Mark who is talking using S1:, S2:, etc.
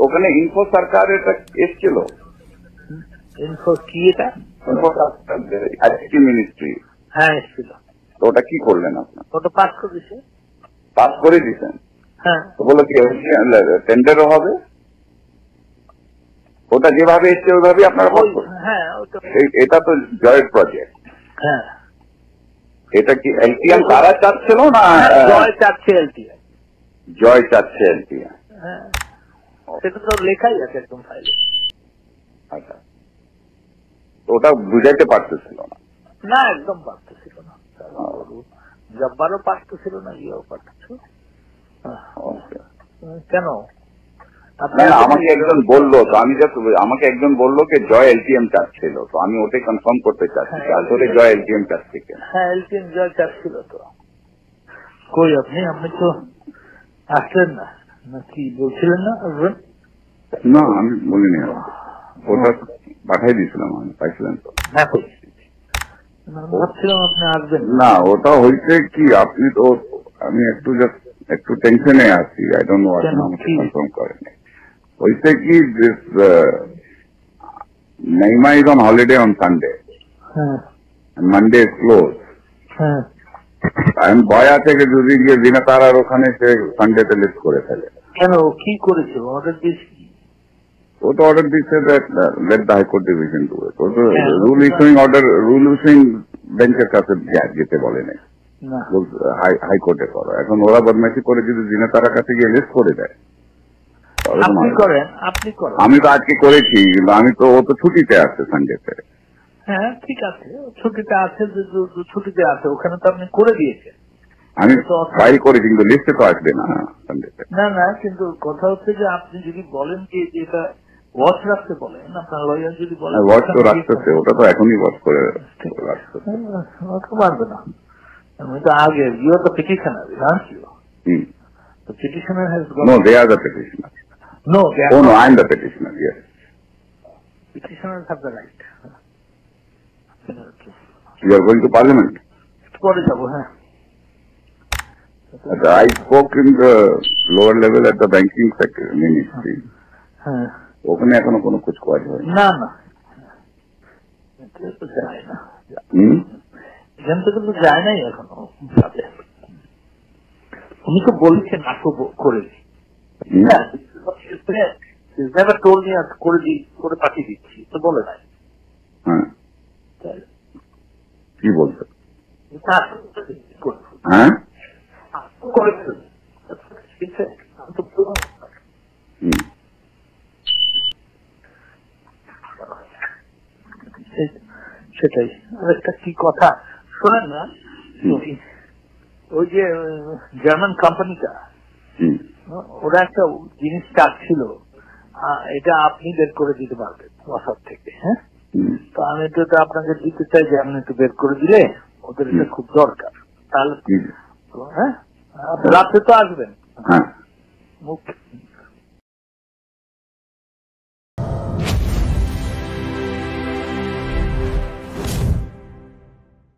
S1: ওখানে ইনফো সরকার এটা এসেছিল,
S2: ইনফো কি এটা
S1: আইসিটি মিনিস্ট্রি।
S2: হ্যাঁ এসেছিল।
S1: ওটা কি করলেন আপনার?
S2: ওটা পাস করে দিছে।
S1: পাস করে দিচ্ছেন?
S2: হ্যাঁ।
S1: তো বলো কি টেন্ডারও হবে? ওটা যেভাবে এসছে ওইভাবে আপনারা পাস করবেন?
S2: হ্যাঁ
S1: এটা তো জয়ের প্রজেক্ট।
S2: হ্যাঁ।
S1: এটা কি এলটিএম তারা চাচ্ছিল না
S2: জয় চাচ্ছে এলটিএম?
S1: জয় চাচ্ছে এলটিএম।
S2: হ্যাঁ সেটা তো লেখাই আছে একদম ফাইলে।
S1: আচ্ছা, ওটা বুঝাইতে পারতেছিল না?
S2: না একদম পারতেছিল না, জব্বারও পারতেছিল না, ইয়েও পারতেছিল। কেন
S1: আমাকে একজন বললো, তো আমি আমাকে একজন বললো যে জয় এলটিএম চাচ্ছিল, তো আমি ওটাই কনফার্ম করতে চাচ্ছি আসলে জয় এলটিএম চাচ্ছে কেন।
S2: হ্যাঁ এলটিএম জয় চাচ্ছিল। তো কই আপনি তো আসলেন না, নাকি বলছিলেন না আসবেন?
S1: না আমি বলিনি, ওটা পাঠাই দিয়েছিলাম, আমি পাইছিলেন তো?
S2: হ্যাঁ ভাবছিলাম আপনি আসবেন
S1: না। ওটা হয়েছে কি, আপনি তো, আমি একটু টেনশনে আছি, আই ডোন্ট নো আপনি আমাকে কনফার্ম করেন। হয়েছে কি, this Naima is on holiday on Sunday and Monday is closed. আমি ভয় আছে যে যদি গিয়ে দিনে তার আর ওখানে সে সানডেতে লিস্ট করে ফেলে।
S2: কেন কি করেছে? অর্ডার দিয়েছে?
S1: ও তো অর্ডার দিচ্ছে let the high court division to it. ও তো রুল ইস্যুইং বেঞ্চের কাছে যেতে বলে নাই, হাইকোর্টে করো। এখন ওরা বদমাইশি করে যদি দিনে তার কাছে গিয়ে লিস্ট করে দেয়,
S2: আপনি করেন।
S1: আমি তো আজকে করেছি, কিন্তু ও তো ছুটিতে আছে সানডেতে।
S2: হ্যাঁ ঠিক আছে, ছুটিতে আছে, ছুটিতে আছে, ওখানে তো আপনি করে দিয়েছেন।
S1: আমি ফাইল করেছি, কিন্তু লিস্টে তো আসবে না সানডেতে।
S2: না কিন্তু কথা হচ্ছে যে আপনি যদি বলেন যে এটা ওয়াচ রাখতে বলেন, আপনার লয়ার যদি বলেন
S1: ওয়াচ তো রাখতেছে, ওটা তো এখনই ওয়াচ করে রাখতেছে।
S2: পারবে না, আমি তো আগে you are the petitioner, aren't you? The petitioner has got...
S1: No, they are the petitioner.
S2: No, they are...
S1: Oh, no, I am the petitioner, yes.
S2: Petitioners have the right.
S1: You are going to parliament?
S2: পরে যাবো, হ্যাঁ।
S1: I spoke in the lower level at the banking sector ministry.
S2: হ্যাঁ।
S1: ওখানে এখনো কোনো কুচকাওয়াজ হয়নি।
S2: না যায় না, এখান থেকে তো যায় নাই এখনো। উনি তো বলছেন নাটক করেছি, করে পাঠিয়ে দিচ্ছি, তো বলে নাই।
S1: হ্যাঁ কি বলছে? হ্যাঁ
S2: সেটাই। আরেকটা কি কথা শোনেন না, ওই যে জার্মান কোম্পানিটা, ওরা একটা জিনিস চাচ্ছিল, এটা আপনি বের করে দিতে পারবেন ওয়াসার থেকে। হ্যাঁ, তো আমি তো আপনাকে দিতে চাই যে আপনি একটু বের করে দিলে ওদের এটা খুব দরকার। তাহলে হ্যাঁ, রাতে তো আসবেন।